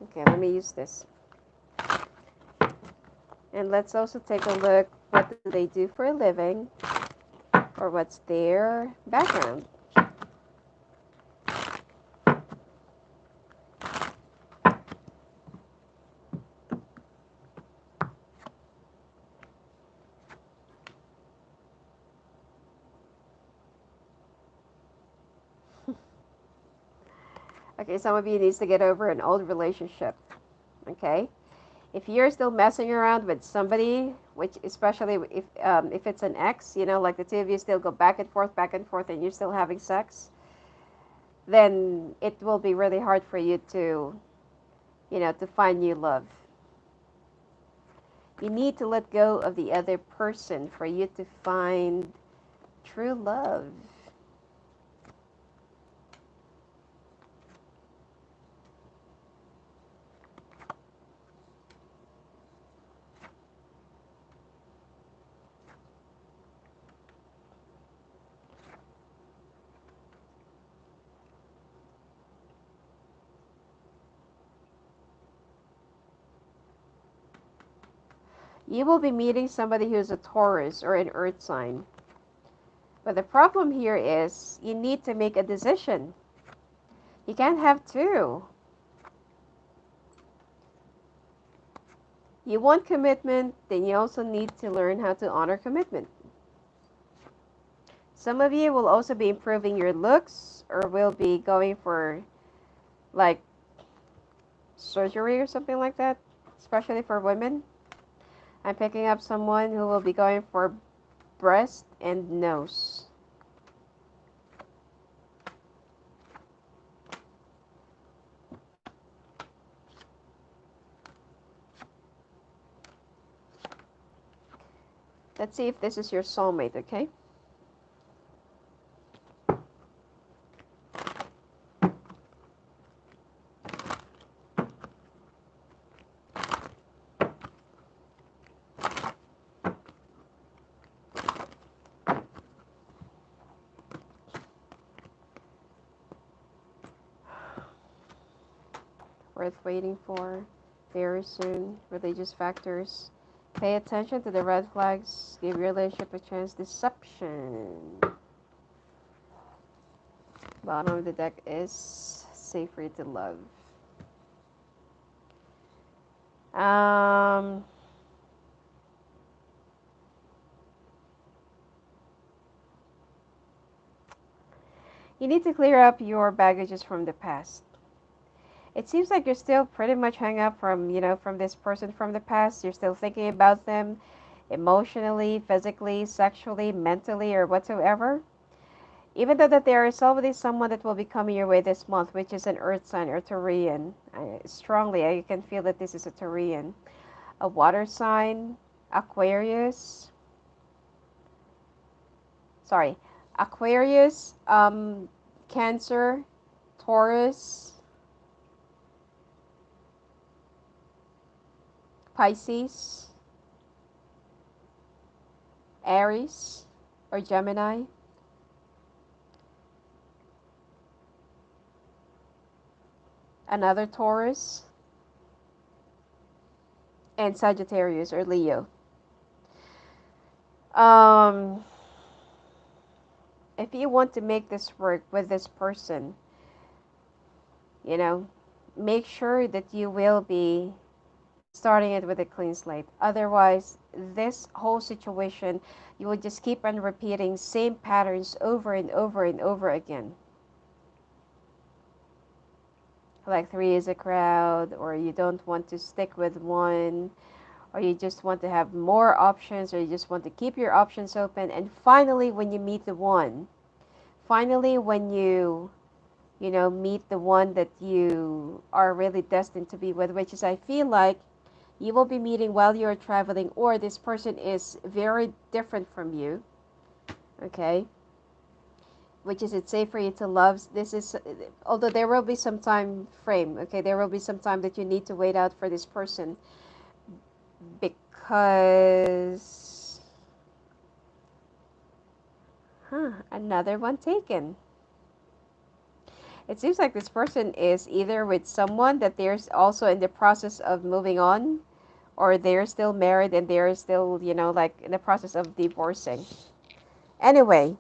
Okay, let me use this. And let's also take a look. What do they do for a living? Or what's their background? Okay, some of you needs to get over an old relationship. Okay? If you're still messing around with somebody, which especially if it's an ex, you know, like the two of you still go back and forth, and you're still having sex, then it will be really hard for you to, you know, to find new love. You need to let go of the other person for you to find true love. You will be meeting somebody who's a Taurus or an Earth sign. But the problem here is you need to make a decision. You can't have two. You want commitment, then you also need to learn how to honor commitment. Some of you will also be improving your looks or will be going for like surgery or something like that, especially for women. I'm picking up someone who will be going for breast and nose. Let's see if this is your soulmate, okay? Worth waiting for, very soon, religious factors. Pay attention to the red flags, give your relationship a chance, deception. Bottom of the deck is safer to love. You need to clear up your baggages from the past. It seems like you're still pretty much hung up from, you know, from this person from the past. You're still thinking about them emotionally, physically, sexually, mentally, or whatsoever. Even though that there is already someone that will be coming your way this month, which is an earth sign or Taurian. Strongly, I can feel that this is a Taurian. A water sign, Aquarius. Sorry, Aquarius, Cancer, Taurus, Pisces, Aries, or Gemini. Another Taurus, and Sagittarius or Leo. If you want to make this work with this person, you know, make sure that you will be starting it with a clean slate. Otherwise, this whole situation, you will just keep on repeating same patterns over and over and over again. Like three is a crowd, or you don't want to stick with one, or you just want to have more options, or you just want to keep your options open. And finally, when you meet the one, finally, when you meet the one that you are really destined to be with, which is, I feel like, you will be meeting while you're traveling, or this person is very different from you, okay? Which is, it's safe for you to love. This is, although there will be some time frame, okay? There will be some time that you need to wait out for this person, because, another one taken. It seems like this person is either with someone that they're also in the process of moving on, or they're still married and they're still, like in the process of divorcing. Anyway,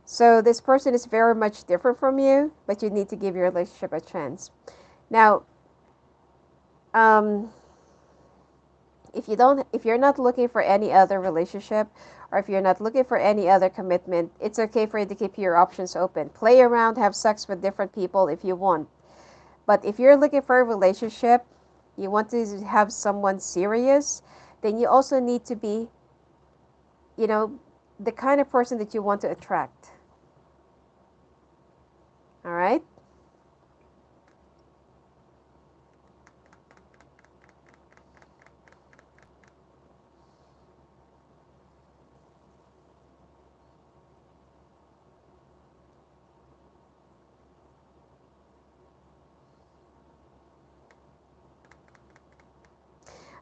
so this person is very much different from you, but you need to give your relationship a chance. Now, if you're not looking for any other relationship, or if you're not looking for any other commitment, it's okay for you to keep your options open. Play around, have sex with different people if you want. But if you're looking for a relationship, you want to have someone serious, then you also need to be, the kind of person that you want to attract. All right?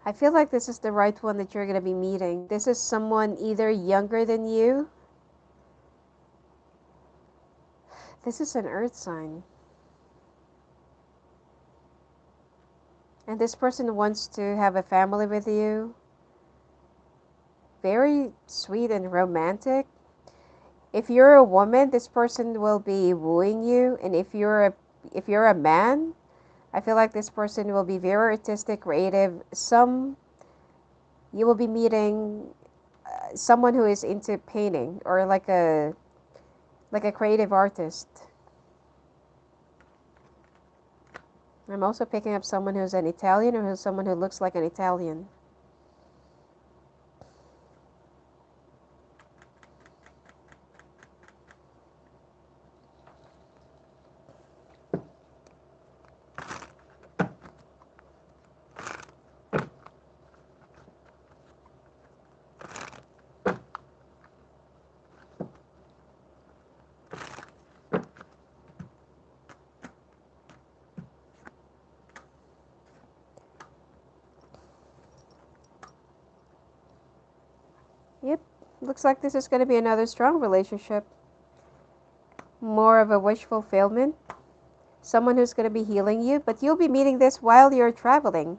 I feel like this is the right one that you're going to be meeting. This is someone either younger than you. This is an earth sign. And this person wants to have a family with you. Very sweet and romantic. If you're a woman, this person will be wooing you. And if you're a man, I feel like this person will be very artistic, creative. You will be meeting someone who is into painting, or like a creative artist. I'm also picking up someone who's an Italian, or who's someone who looks like an Italian. Yep, looks like this is going to be another strong relationship. More of a wish fulfillment. Someone who's going to be healing you, but you'll be meeting this while you're traveling.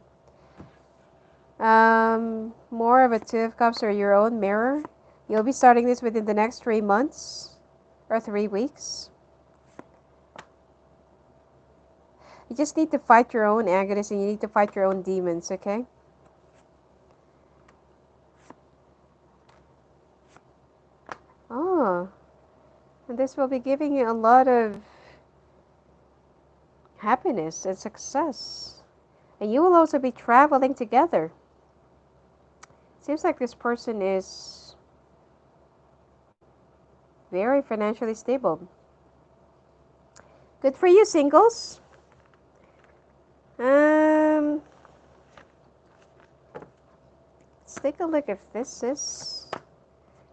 More of a Two of Cups, or your own mirror. You'll be starting this within the next 3 months or 3 weeks. You just need to fight your own agonies, and you need to fight your own demons, okay? Oh, and this will be giving you a lot of happiness and success. And you will also be traveling together. Seems like this person is very financially stable. Good for you, singles. Let's take a look if this is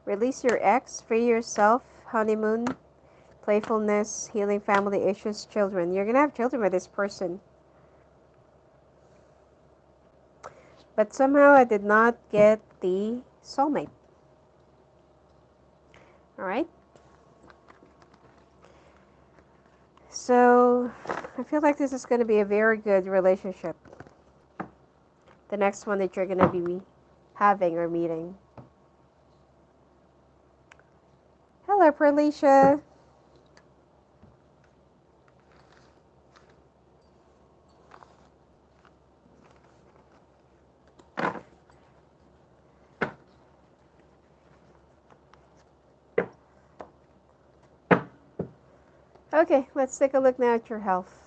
release your ex, free yourself, honeymoon, playfulness, healing family issues, children. You're going to have children with this person. But somehow I did not get the soulmate. Alright? So, I feel like this is going to be a very good relationship. The next one that you're going to be having or meeting. Hello, Perlicia. Okay, let's take a look now at your health.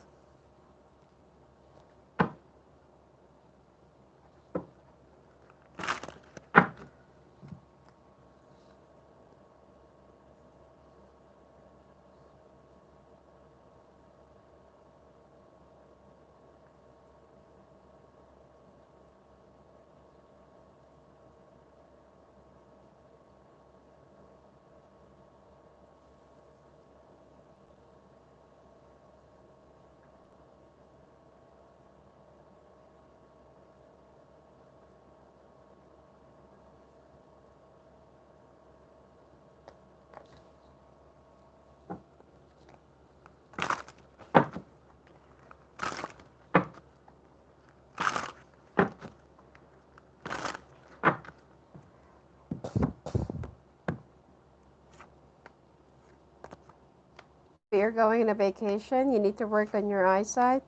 You're going on a vacation. You need to work on your eyesight.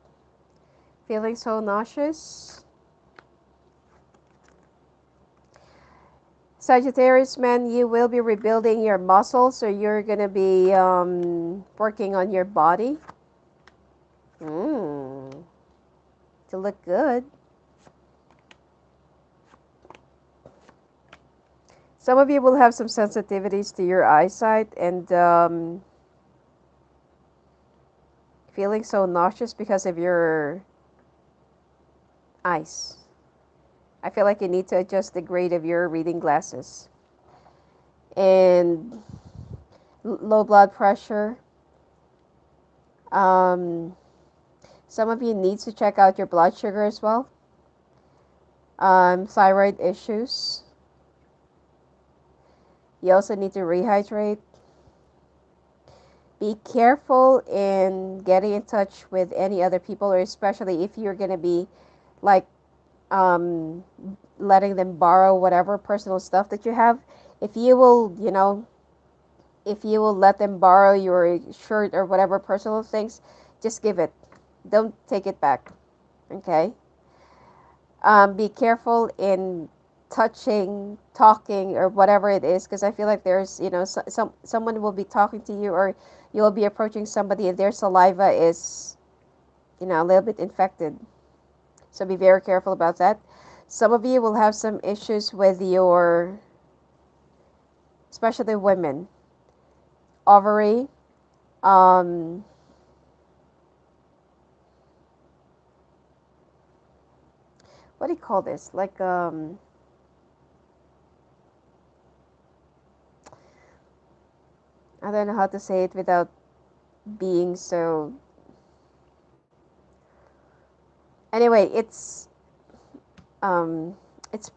Feeling so nauseous. Sagittarius man, you will be rebuilding your muscles, so you're gonna be working on your body. To look good. Some of you will have some sensitivities to your eyesight and feeling so nauseous because of your eyes. I feel like you need to adjust the grade of your reading glasses. And low blood pressure. Um, some of you need to check out your blood sugar as well. Thyroid issues. You also need to rehydrate. Be careful in getting in touch with any other people, or especially if you're going to be like um, letting them borrow whatever personal stuff that you have. If you will, if you will let them borrow your shirt or whatever personal things, just give it. Don't take it back. Okay? Be careful in touching, talking, or whatever it is, because I feel like there's, someone will be talking to you, or you'll be approaching somebody and their saliva is, a little bit infected. So be very careful about that. Some of you will have some issues with your, especially women, ovary. Um, what do you call this? Like, I don't know how to say it without being so. Anyway, um, it's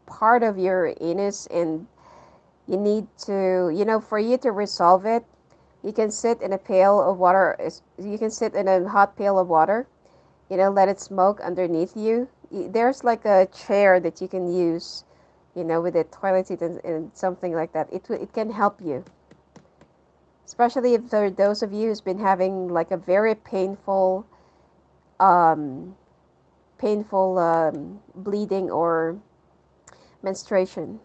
part of your anus, and you need to, for you to resolve it, you can sit in a pail of water. You can sit in a hot pail of water. Let it smoke underneath you. There's like a chair that you can use, with a toilet seat and something like that. It can help you, especially if there are those of you who's been having like a very um, painful bleeding or menstruation.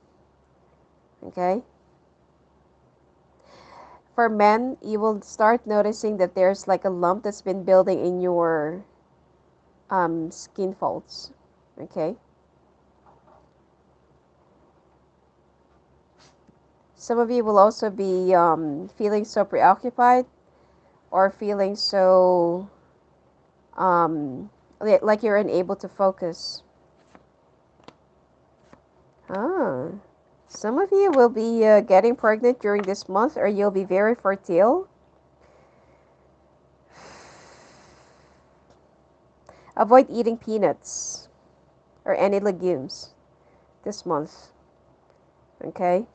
Okay. For men, you will start noticing that there's like a lump that's been building in your skin folds. Okay. Some of you will also be feeling so preoccupied or feeling so like you're unable to focus. Ah. Some of you will be getting pregnant during this month, or you'll be very fertile. Avoid eating peanuts or any legumes this month. Okay?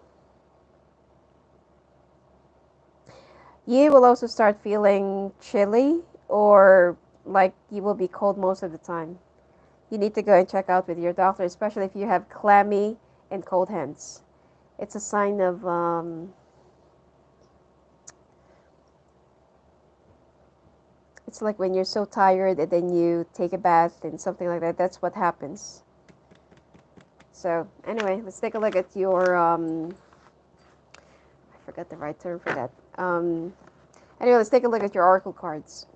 You will also start feeling chilly, or like you will be cold most of the time. You need to go and check out with your doctor, especially if you have clammy and cold hands. It's a sign of, it's like when you're so tired and then you take a bath and something like that. That's what happens. So, anyway, let's take a look at your, I forgot the right term for that. Anyway, let's take a look at your oracle cards.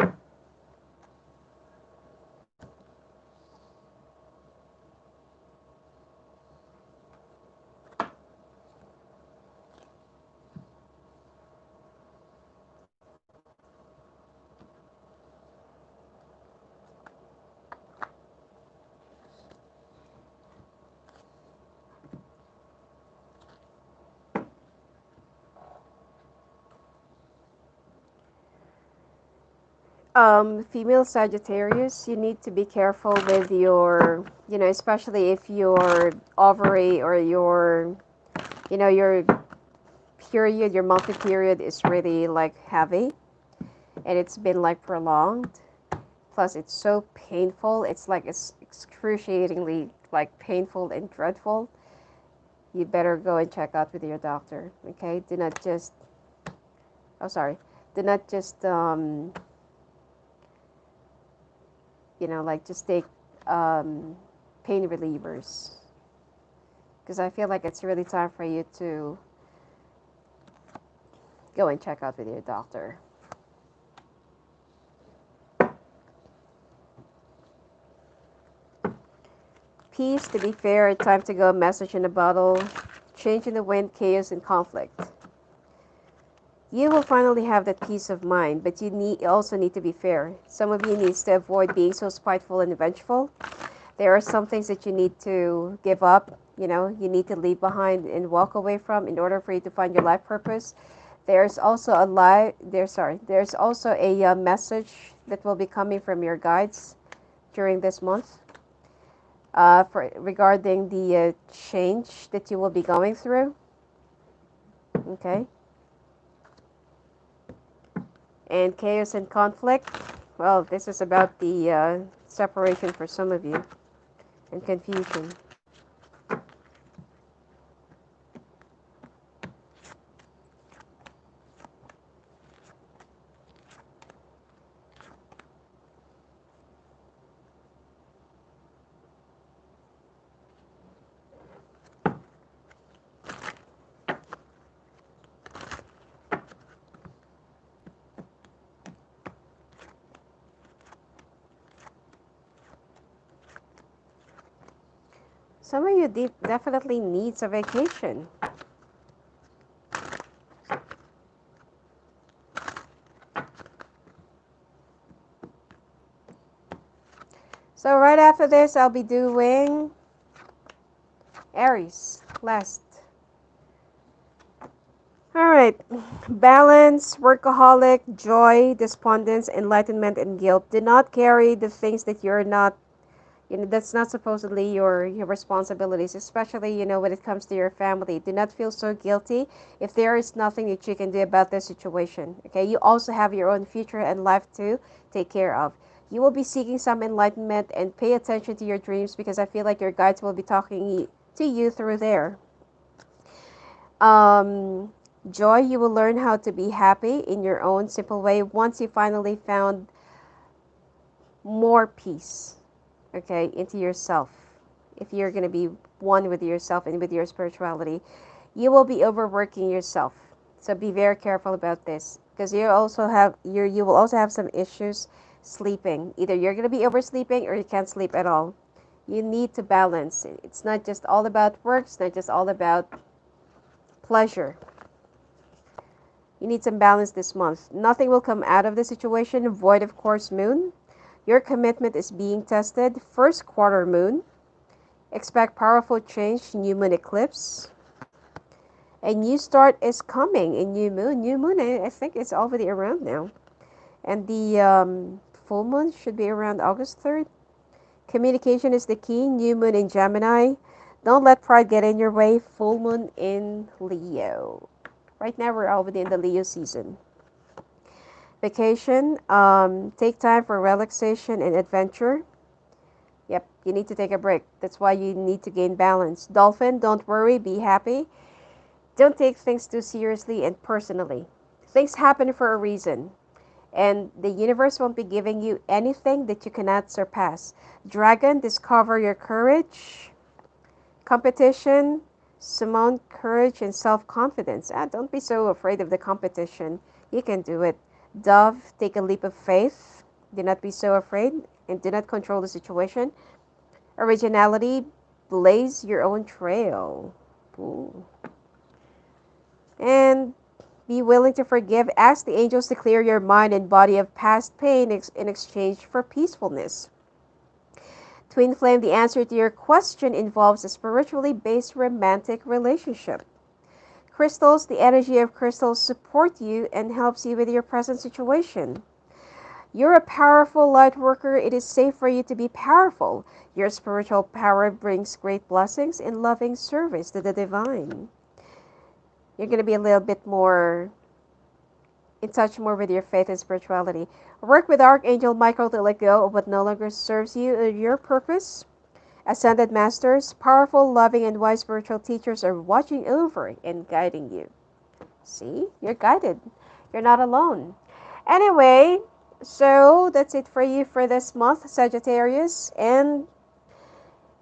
Female Sagittarius, you need to be careful with your, especially if your ovary or your period, your monthly period is really like heavy and it's been like prolonged. Plus, it's so painful. It's like it's excruciatingly like painful and dreadful. You better go and check out with your doctor. Okay? Do not just. Oh, sorry. Do not just like just take pain relievers because I feel like it's really time for you to go and check out with your doctor. Peace, to be fair, time to go, message in a bottle, change in the wind, chaos and conflict. You will finally have that peace of mind, but you also need to be fair. Some of you needs to avoid being so spiteful and vengeful. There are some things that you need to give up, you need to leave behind and walk away from in order for you to find your life purpose. There's also there's also a message that will be coming from your guides during this month regarding the change that you will be going through. Okay. And chaos and conflict. Well, this is about the separation for some of you and confusion. Some of you definitely needs a vacation. So right after this, I'll be doing Aries last. All right. Balance, workaholic, joy, despondence, enlightenment, and guilt. Do not carry the things that you're not, that's not supposedly your responsibilities, especially, when it comes to your family. Do not feel so guilty if there is nothing that you can do about this situation. Okay. You also have your own future and life to take care of. You will be seeking some enlightenment and pay attention to your dreams because I feel like your guides will be talking to you through there. Um, Joy, you will learn how to be happy in your own simple way once you finally found more peace, okay, into yourself. If you're going to be one with yourself and with your spirituality, you will be overworking yourself. So be very careful about this because you will also have some issues sleeping. Either you're going to be oversleeping or you can't sleep at all. You need to balance. It's not just all about work, it's not just all about pleasure. You need some balance this month. Nothing will come out of the situation. Void of course moon. Your commitment is being tested. First quarter moon. Expect powerful change. New moon eclipse. A new start is coming in new moon. New moon, I think it's already around now. And the full moon should be around August 3rd. Communication is the key. New moon in Gemini. Don't let pride get in your way. Full moon in Leo. Right now we're already in the Leo season. Vacation, take time for relaxation and adventure. Yep, you need to take a break. That's why you need to gain balance. Dolphin, don't worry, be happy. Don't take things too seriously and personally. Things happen for a reason, and the universe won't be giving you anything that you cannot surpass. Dragon, discover your courage. Competition, Simone, courage and self-confidence. Don't be so afraid of the competition. You can do it. Dove, take a leap of faith. Do not be so afraid and do not control the situation. Originality, blaze your own trail. Ooh. And be willing to forgive. Ask the angels to clear your mind and body of past pain in exchange for peacefulness. Twin Flame, the answer to your question involves a spiritually based romantic relationship. Crystals, the energy of crystals support you and helps you with your present situation. You're a powerful light worker. It is safe for you to be powerful. Your spiritual power brings great blessings and loving service to the divine. You're going to be a little bit more in touch more with your faith and spirituality. Work with Archangel Michael to let go of what no longer serves you or your purpose. Ascended Masters, powerful, loving, and wise spiritual teachers are watching over and guiding you. See? You're guided. You're not alone. Anyway, so that's it for you for this month, Sagittarius. And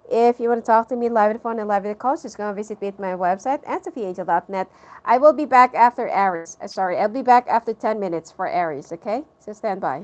if you want to talk to me live on the phone and live in the calls, just go and visit me at my website at sophiaangel.net. I will be back after Aries. Sorry, I'll be back after 10 minutes for Aries, okay? So stand by.